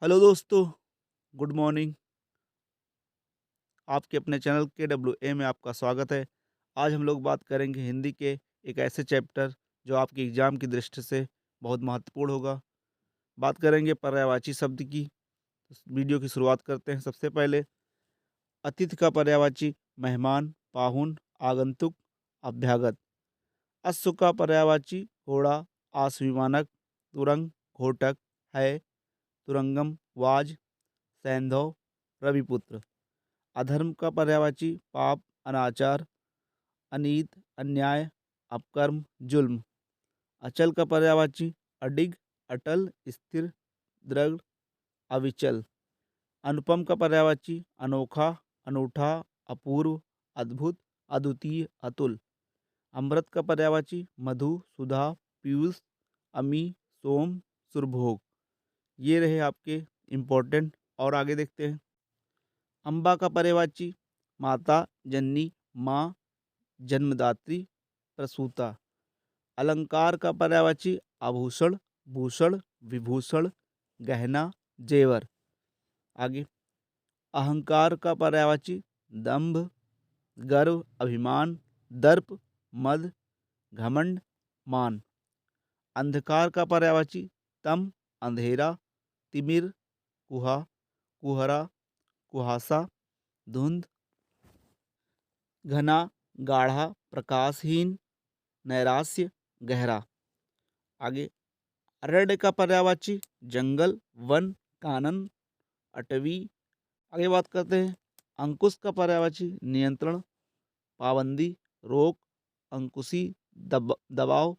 Hello दोस्तों, good morning. आपके अपने चैनल KWA में आपका स्वागत है। आज हम लोग बात करेंगे हिंदी के एक ऐसे चैप्टर जो आपके एग्ज़ाम की दृष्टि से बहुत महत्वपूर्ण होगा। बात करेंगे पर्यायवाची शब्द की। इस वीडियो की शुरुआत करते हैं। सबसे पहले अतिथि का पर्यायवाची मेहमान, पाहुन, आगंतुक, अभ्यागत। अश्व का पर्यायवाची घोड़ा, आश्विमानक, तुरंग, घोटक, है, तुरंगम, वाज, सैंधव, रविपुत्र। अधर्म का पर्यायवाची पाप, अनाचार, अनीत, अन्याय, अपकर्म, जुल्म। अचल का पर्यायवाची अडिग, अटल, स्थिर, दृढ़, अविचल। अनुपम का पर्यायवाची अनोखा, अनूठा, अपूर्व, अद्भुत, अद्वितीय, अतुल। अमृत का पर्यायवाची मधु, सुधा, पीयूष, अमी, सोम, सुरभोग। ये रहे आपके इम्पोर्टेंट। और आगे देखते हैं। अम्बा का पर्यायवाची माता, जननी, माँ, जन्मदात्री, प्रसूता। अलंकार का पर्यायवाची आभूषण, भूषण, विभूषण, गहना, जेवर। आगे अहंकार का पर्यायवाची दंभ, गर्व, अभिमान, दर्प, मद, घमंड, मान। अंधकार का पर्यायवाची तम, अंधेरा, तिमिर, कुहा, कुहरा, कुहासा, धुंध, घना, गाढ़ा, प्रकाशहीन, नैराश्य, गहरा। आगे अरण्य का पर्यायवाची जंगल, वन, कानन, अटवी। आगे बात करते हैं। अंकुश का पर्यायवाची नियंत्रण, पाबंदी, रोक, अंकुशी, दबाव,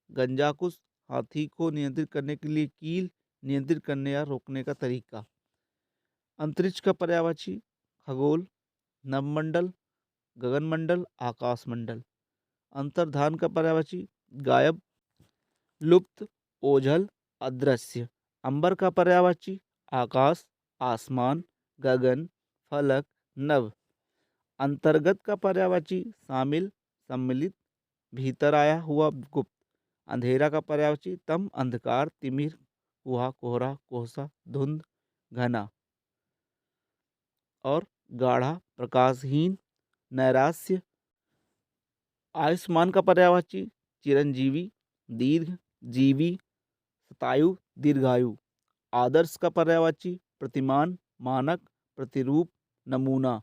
गंजाकुश, हाथी को नियंत्रित करने के लिए कील, नियंत्रित करने या रोकने का तरीका। अंतरिक्ष का पर्यायवाची खगोल, नवमंडल, गगनमंडल, आकाशमंडल। अंतर्धान का पर्यायवाची गायब, लुप्त, ओझल, अदृश्य। अंबर का पर्यायवाची आकाश, आसमान, गगन, फलक, नभ। अंतर्गत का पर्यायवाची शामिल, सम्मिलित, भीतर आया हुआ, गुप्त। अंधेरा का पर्यायवाची तम, अंधकार, तिमिर, कुहा, कोहरा, कोहसा, धुंध, घना। और गाढ़ा, प्रकाशहीन, नैराश्य। आयुष्मान का पर्यायवाची चिरंजीवी, दीर्घ, जीवी, शतायु, दीर्घायु। आदर्श का पर्यायवाची प्रतिमान, मानक, प्रतिरूप, नमूना।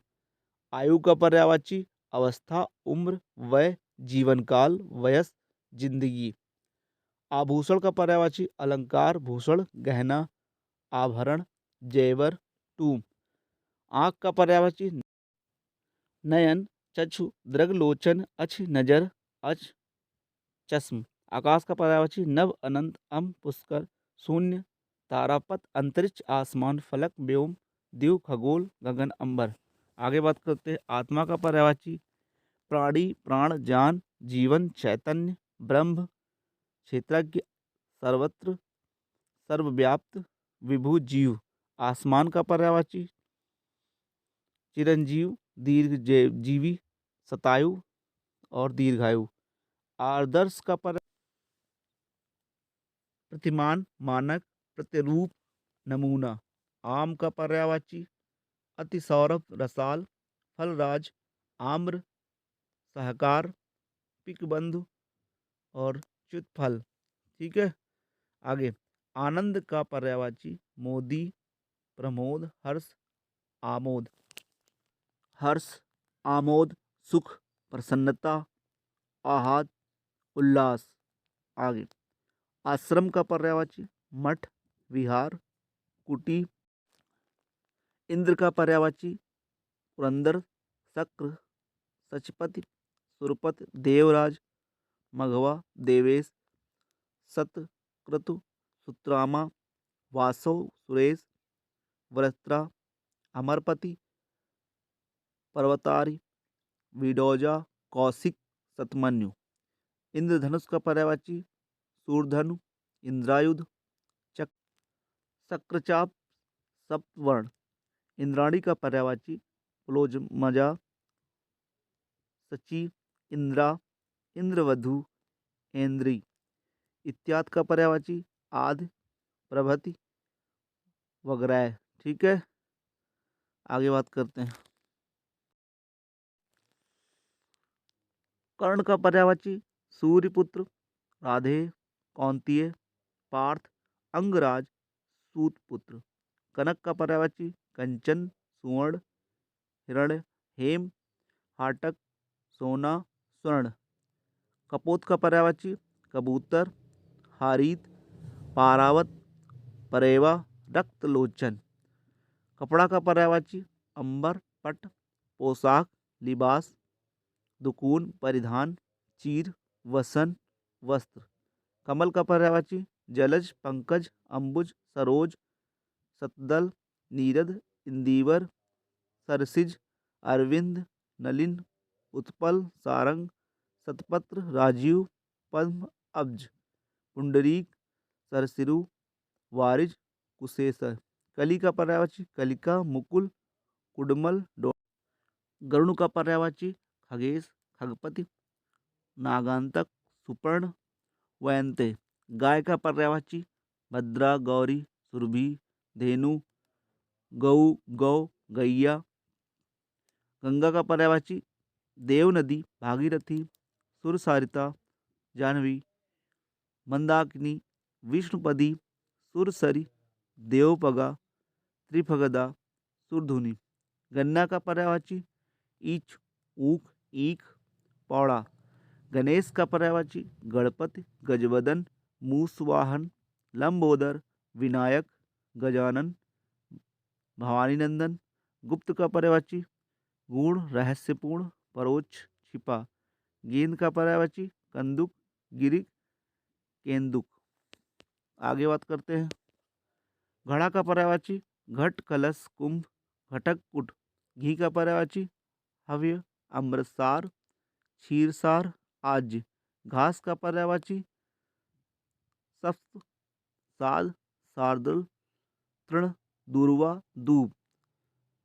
आयु का पर्यायवाची अवस्था, उम्र, वय, जीवन काल, वयस, जिंदगी। आभूषण का पर्यायवाची अलंकार, भूषण, गहना, आभरण, जेवर, टूम। आँख का पर्यायवाची नयन, चक्षु, दृग्लोचन, अछ, नजर, अच, चश्म। आकाश का पर्यायवाची नभ, अनंत, पुष्कर, शून्य, तारापथ, अंतरिक्ष, आसमान, फलक, व्योम, द्यू, खगोल, गगन, अंबर। आगे बात करते हैं। आत्मा का पर्यायवाची प्राणी, प्राण, जान, जीवन, चैतन्य, ब्रह्म, क्षेत्रज्ञ, सर्वत्र, सर्वव्याप्त, विभु, जीव। आसमान का पर्यायवाची चिरंजीव, दीर्घ जीवी, शतायु और दीर्घायु। आदर्श का प्रतिमान, मानक, प्रतिरूप, नमूना। आम का पर्यायवाची अति सौरभ, रसाल, फलराज, आम्र, सहकार, पिकबंधु और च्युतफल। ठीक है। आगे आनंद का पर्यायवाची मोदी, प्रमोद, हर्ष, आमोद। हर्ष, आमोद, सुख, प्रसन्नता, आहत, उल्लास। आगे आश्रम का पर्यायवाची मठ, विहार, कुटी। इंद्र का पर्यायवाची पुरंदर, शक्र, सचपति, सुरपत, देवराज, मघवा, देवेश, सत, क्रतु, सुत्रामा, वासव, सुरेश, वृत्रा, अमरपति, पर्वतारी, विडोजा, कौशिक, शतमन्यु। इंद्रधनुष का पर्यायवाची सूर्धनु, इंद्रायुध, चक, चक्रचाप, सप्तवर्ण। इंद्राणी का पर्यायवाची पुलोजमजा, सची, इंद्रा, इंद्रवधु, ऐन्द्री। इत्यादि का पर्यायवाची आदि, प्रभृति, वगैरह। ठीक है, आगे बात करते हैं। कर्ण का पर्यायवाची सूर्यपुत्र, राधे, कौंतेय, पार्थ, अंगराज, सूतपुत्र। कनक का पर्यायवाची कंचन, सुवर्ण, हिरण्य, हेम, हाटक, सोना, स्वर्ण। कपोत का पर्यायवाची कबूतर, हारीत, पारावत, परेवा, रक्तलोचन। कपड़ा का पर्यायवाची अंबर, पट, पोशाक, लिबास, दुकून, परिधान, चीर, वसन, वस्त्र। कमल का पर्यायवाची जलज, पंकज, अंबुज, सरोज, सतदल, नीरद, इंदिवर, सरसिज, अरविंद, नलिन, उत्पल, सारंग, सतपत्र, राजीव, पद्म, अब्ज, पुंडरीक, सरसिरु, वारिज, कुशेसर। कली का पर्यायवाची कलिका, मुकुल, कुडमल, गरुण का पर्यायवाची खगेश, खगपति, नागांतक, सुपर्ण, वयंते। गाय का पर्यायवाची भद्रा, गौरी, सुरभि, धेनु, गौ, गौ, गैया। गंगा का पर्यायवाची देव नदी, भागीरथी, सुरसारिता, जाह्नवी, मंदाकिनी, विष्णुपदी, सुरसरी, देवपगा, त्रिफगदा, सुरधुनी। गन्ना का पर्यायवाची ईच, ऊख, ईख, पौड़ा। गणेश का पर्यायवाची गणपति, गजवदन, मूसवाहन, लंबोदर, विनायक, गजानन, भवानीनंदन। गुप्त का पर्यायवाची गूढ़, रहस्यपूर्ण, परोक्ष, छिपा। गेंद का पर्यायवाची कंदुक, गिरिक, केंदुक। आगे बात करते हैं। घड़ा का पर्यायवाची घट, कलश, कुंभ, घटक, कुट। घी का पर्यायवाची हव्य, अमृतसार, क्षीरसार, आज्य। घास का पर्यायवाची सप्त, साध, शार्दूल, तृण, दूर्वा, दूब।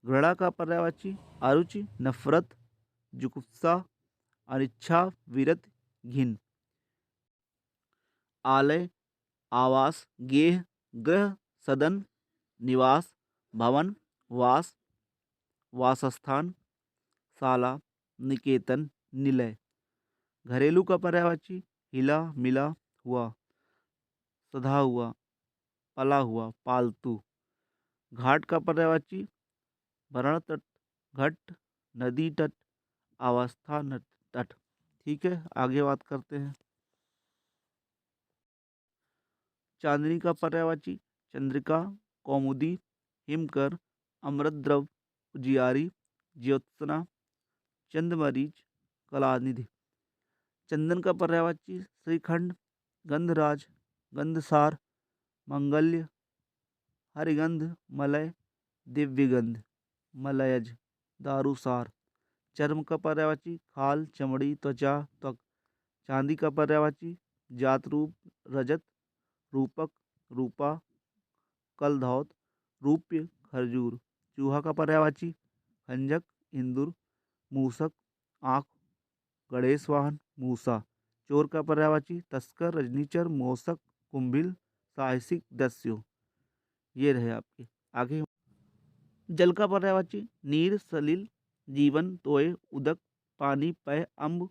घृणा का पर्यायवाची अरुचि, नफरत, जुगुप्सा, अनिच्छा, विरत, घिन। आलय, आवास, गेह, ग्रह, सदन, निवास, भवन, वास, वासस्थान, शाला, निकेतन, निलय। घरेलू का पर्यायवाची हिला, मिला, हुआ, सधा हुआ, पला हुआ, पालतू। घाट का पर्यायवाची वर्ण तट, घट, नदी तट, अवस्था तट। ठीक है, आगे बात करते हैं। चांदनी का पर्यायवाची चंद्रिका, कौमुदी, हिमकर, अमृतद्रव, उजियारी, ज्योत्सना, चंदमरीच, कलानिधि। चंदन का पर्यायवाची श्रीखंड, गंधराज, गंधसार, मंगल्य, हरिगंध, मलय, दिव्यगंध, मलयज, दारूसार। चर्म का पर्यायवाची खाल, चमड़ी, त्वचा, त्वक। चांदी का पर्यायवाची जातरूप, रजत, रूपक, रूपा, कलधौत, रूप्य, खरजूर। चूहा का पर्यायवाची खंजक, इंदुर, मूसक, आँख, गणेश वाहन, मूसा। चोर का पर्यायवाची तस्कर, रजनीचर, मोसक, कुंभिल, साहसिक, दस्यु। ये रहे आपके। आगे जल का पर्यायवाची नीर, सलिल, जीवन, तोय, उदक, पानी, पय, अम्ब,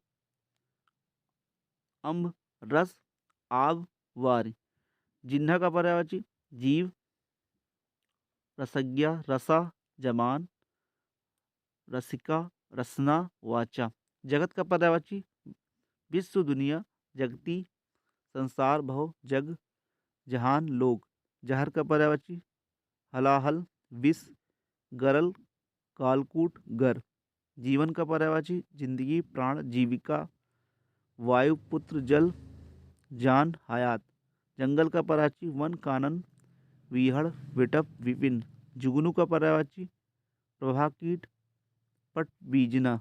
अम्ब, रस, आग, वारी। जिह्वा का पर्यायवाची जीव, रसज्ञा, रसा, जमान, रसिका, रसना, वाचा। जगत का पर्यायवाची विश्व, दुनिया, जगती, संसार, भव, जग, जहान, लोक। जहर का पर्यायवाची हलाहल, विष, गरल, कालकूट, गर। जीवन का पर्यायवाची जिंदगी, प्राण, जीविका, वायु, पुत्र, जल, जान, हयात। जंगल का पर्यायवाची वन, कानन, विहड़, विटप, विपिन। जुगनू का पर्यायवाची प्रभा, कीट, पट, बीजना।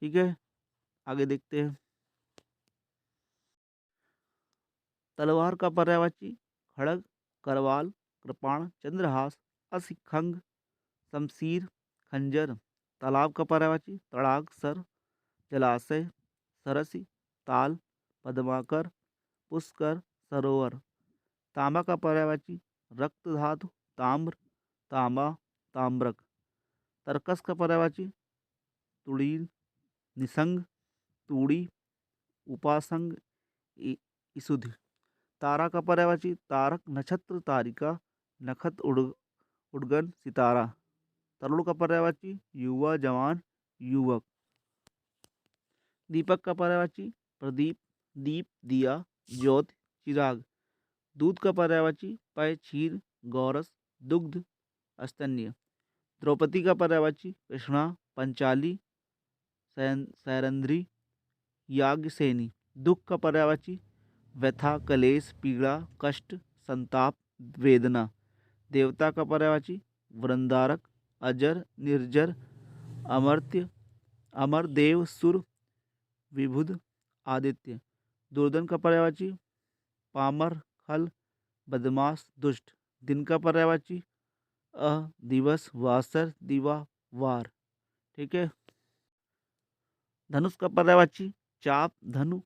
ठीक है, आगे देखते हैं। तलवार का पर्यायवाची खड़ग, करवाल, कृपाण, चंद्रहास, असिखंग, शमशीर, खंजर। तालाब का पर्यायवाची तड़ाग, सर, जलाशय, सरसी, ताल, पद्माकर, पुष्कर, सरोवर। तांबा का पर्यायवाची रक्त धातु, ताम्र, तांबा, ताम्रक। तर्कस का पर्यायवाची तुड़ी, निसंग, तूड़ी, उपासंग, ईसुधि। तारा का पर्यायवाची तारक, नक्षत्र, तारिका, नखत, उड़गन, सितारा। तरुण का पर्यायवाची युवा, जवान, युवक। दीपक का पर्यायवाची प्रदीप, दीप, दिया, ज्योत, चिराग। दूध का पर्यायवाची पय, क्षीर, गौरस, दुग्ध, स्तन्य। द्रौपदी का पर्यायवाची कृष्णा, पंचाली, सैरंध्री, याज्ञसेनी। दुख का पर्यायवाची व्यथा, कलेश, पीड़ा, कष्ट, संताप, वेदना। देवता का पर्यायवाची वृंदारक, अजर, निर्जर, अमर्त्य, अमर, देव, सुर, विबुध, आदित्य। दुर्दन का पर्यायवाची पामर, खल, बदमाश, दुष्ट। दिन का पर्यायवाची दिवस, वासर, दिवा, वार। ठीक है। धनुष का पर्यायवाची चाप, धनु,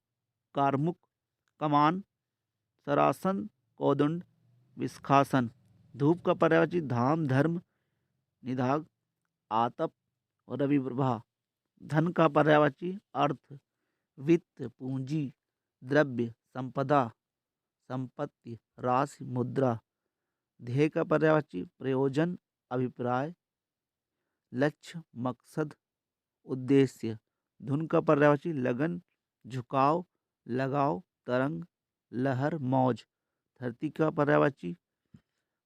कारमुक, कमान, सरासन, कोदंड, विस्खासन। धूप का पर्यायवाची धाम, धर्म, निधाग, आतप और रविप्रभा। धन का पर्यायवाची अर्थ, वित्त, पूंजी, द्रव्य, संपदा, संपत्ति, राशि, मुद्रा। ध्येय का पर्यायवाची प्रयोजन, अभिप्राय, लक्ष्य, मकसद, उद्देश्य। धुन का पर्यायवाची लगन, झुकाव, लगाव, तरंग, लहर, मौज। धरती का पर्यायवाची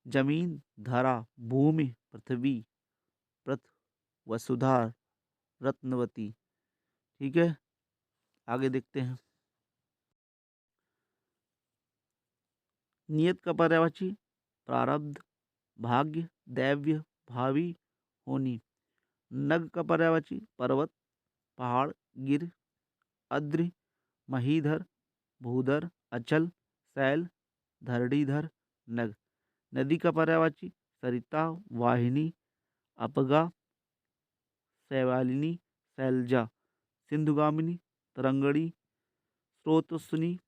जमीन, धरा, भूमि, पृथ्वी, पृथ, वसुधा, रत्नवती। ठीक है, आगे देखते हैं। नियत का पर्यायवाची प्रारब्ध, भाग्य, दैव्य, भावी, होनी। नग का पर्यायवाची पर्वत, पहाड़, गिर, अद्रि, महीधर, भूधर, अचल, शैल, धरणीधर, नग। नदी का पर्यायवाची सरिता, वाहिनी, अपगा, शैवालिनी, शैलजा, सिंधुगामिनी, तरंगणी, स्रोतस्विनी,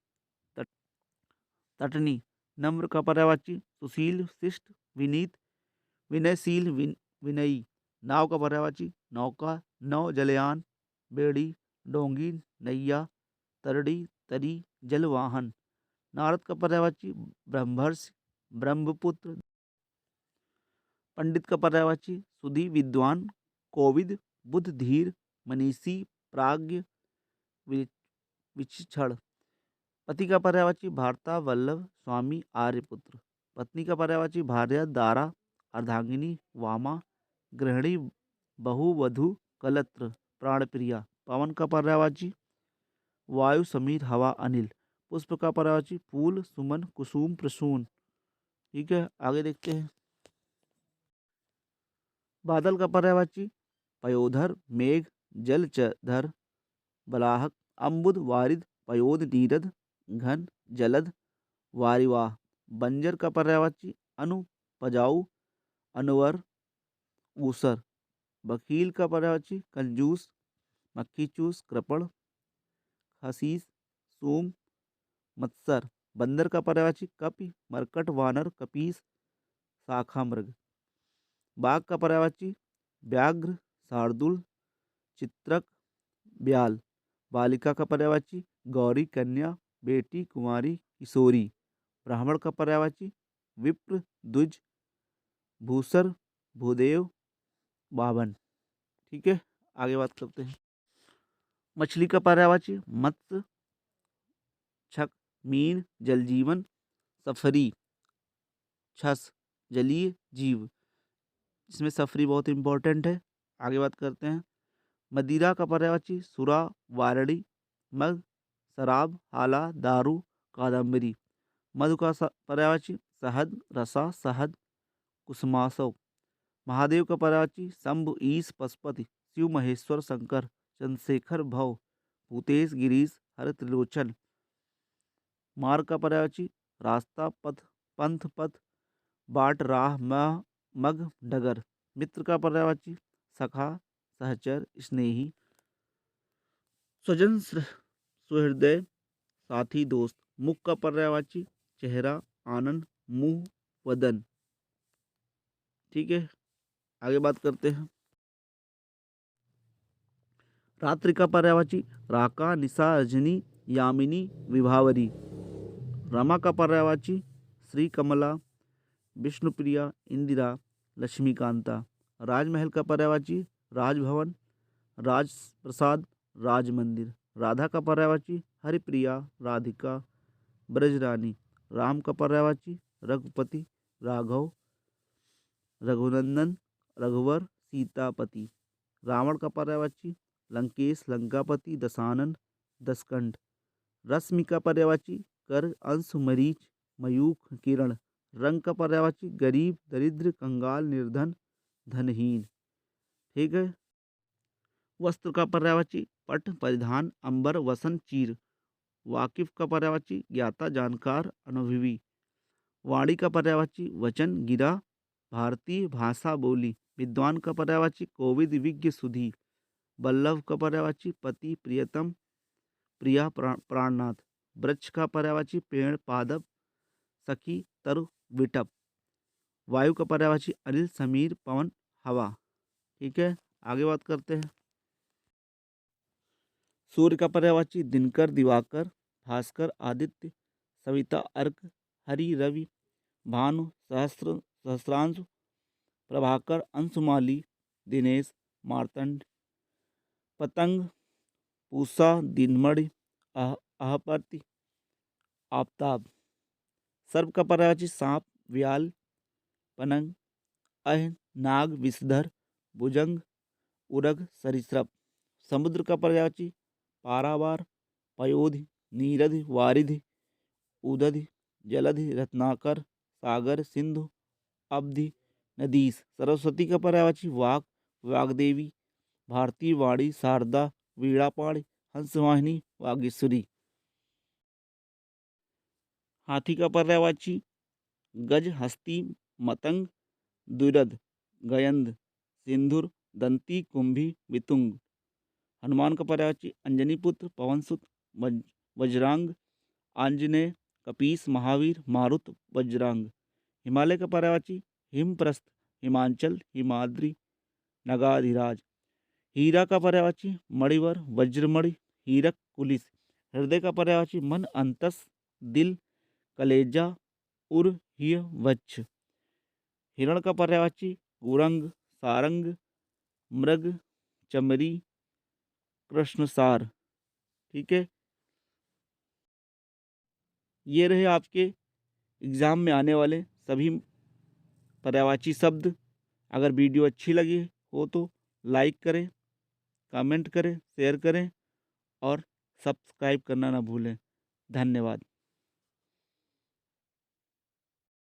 तटनी। नम्र का पर्यायवाची सुशील, शिष्ट, विनीत, विनयशील, विनयी। नाव का पर्यायवाची नौका, नौ, जलयान, बेड़ी, डोंगी, नैया, तरड़ी, तरी, जलवाहन। नारद का पर्यायवाची ब्रह्मर्षि, ब्रह्मपुत्र। पंडित का पर्यायवाची सुधी, विद्वान, कोविद, बुद्ध, धीर, मनीषी, प्राज्ञ, विचक्षण। पति का पर्यायवाची भारता, वल्लभ, स्वामी, आर्यपुत्र। पत्नी का पर्यायवाची भार्या, दारा, अर्धांगिनी, वामा, गृहिणी, बहु, वधु, कलत्र, प्राणप्रिया। पवन का पर्यायवाची वायु, समीर, हवा, अनिल। पुष्प का पर्यायवाची फूल, सुमन, कुसुम, प्रसून। ठीक है, आगे देखते हैं। बादल का पर्यायवाची पयोधर, मेघ, जलचधर, बलाहक, अम्बुद, वारिद, पयोद, नीरद, घन, जलद, वारिवाह। बंजर का पर्यायवाची अनु, पजाऊ, अनवर, ऊसर। बकील का पर्यायवाची कंजूस, मक्खी चूस, कृपण, खसीस, सूम, मत्सर। बंदर का पर्यायवाची कपि, मरकट, वानर, कपीस, शाखा मृग। बाघ का पर्यायवाची व्याघ्र, शार्दुल, चित्रक, ब्याल। बालिका का पर्यायवाची गौरी, कन्या, बेटी, कुमारी, किशोरी। ब्राह्मण का पर्यायवाची विप्र, द्विज, भूसर, भूदेव, बावन। ठीक है, आगे बात करते हैं। मछली का पर्यायवाची मत्स्य, छक, मीन, जल जीवन, सफरी, छस, जलीय जीव। इसमें सफरी बहुत इंपॉर्टेंट है। आगे बात करते हैं। मदिरा का पर्यायवाची सुरा, वारणी, मग, शराब, हाला, दारू, कादम्बरी। मधु का पर्यायवाची शहद, रसा, शहद, कुसुमासव। महादेव का पर्यायवाची शंभु, ईश, पशुपति, शिव, महेश्वर, शंकर, चंद्रशेखर, भव, भूतेश, गिरीश, हर, त्रिलोचन। मार्ग का पर्यायवाची रास्ता, पथ, पंथ, पथ, बाट, राह, मग, डगर। मित्र का पर्यायवाची सखा, सहचर, स्नेही, स्वजन, सुहृदय, साथी, दोस्त। मुख का पर्यायवाची चेहरा, आनंद, मुंह, वदन। ठीक है, आगे बात करते हैं। रात्रि का पर्यायवाची राका, निशा, रजनी, यामिनी, विभावरी। रमा का पर्यायवाची श्री, कमला, विष्णुप्रिया, इंदिरा, लक्ष्मीकांता। राजमहल का पर्यायवाची राजभवन, राज प्रसाद, राज मंदिर। राधा का पर्यायवाची हरिप्रिया, राधिका, ब्रजरानी। राम का पर्यायवाची रघुपति, राघव, रघुनंदन, रघुवर, सीतापति। रावण का पर्यायवाची लंकेश, लंकापति, दशानन, दशकंठ। रश्मि का पर्यायवाची कर, अंश, मरीच, मयूख, किरण। रंग का पर्यायवाची गरीब, दरिद्र, कंगाल, निर्धन, धनहीन। ठीक है। वस्त्र का पर्यायवाची पट, परिधान, अंबर, वसन, चीर। वाकिफ का पर्यायवाची ज्ञाता, जानकार, अनुभवी। वाणी का पर्यायवाची वचन, गिरा, भारतीय, भाषा, बोली। विद्वान का पर्यायवाची कोविद, विज्ञ, सुधी। वल्लभ का पर्यायवाची पति, प्रियतम, प्रिया, प्राणनाथ। वृक्ष का पर्यायवाची पेड़, पादप, सखी, तरु, विटप। वायु का पर्यायवाची अनिल, समीर, पवन, हवा। ठीक है, आगे बात करते हैं। सूर्य का पर्यायवाची दिनकर, दिवाकर, भास्कर, आदित्य, सविता, अर्क, हरि, रवि, भानु, सहस्रांशु, प्रभाकर, अंशुमाली, दिनेश, मार्तंड, पतंग, पूषा, दिनमणि, आहपति, आफ्ताब। सर्प का पर्यायवाची सांप, व्याल, पनंग, अह, नाग, विषधर, भुजंग, उरग, सरीसृप। समुद्र का पर्यायवाची पारावार, पयोधि, नीरधि, वारिधि, उदधि, जलधि, रत्नाकर, सागर, सिंधु, अवधि, नदीस। सरस्वती का पर्यायवाची वाक, वाग्देवी, भारती, वाणी, शारदा, वीणापाणी, हंसवाहिनी, वागीश्वरी। हाथी का पर्यायवाची गज, हस्ती, मतंग, द्विरथ, गयंध, सिंधुर, दंती, कुंभी, वितुंग। हनुमान का पर्यायवाची अंजनी पुत्र, पवनसुत, वज्रांग, आंजनेय, कपीस, महावीर, मारुत, वज्रांग। हिमालय का पर्यायवाची हिमप्रस्थ, हिमांचल, हिमाद्री, नगाधिराज। हीरा का पर्यायवाची मणिवर, वज्रमणि, हीरक, कुलिस। हृदय का पर्यायवाची मन, अंतस, दिल, कलेजा, उर, हिय, वक्ष। हिरण का पर्यायवाची गुरंग, सारंग, मृग, चमरी, कृष्णसार। ठीक है, ये रहे आपके एग्जाम में आने वाले सभी पर्यायवाची शब्द। अगर वीडियो अच्छी लगी हो तो लाइक करें, कमेंट करें, शेयर करें और सब्सक्राइब करना ना भूलें। धन्यवाद।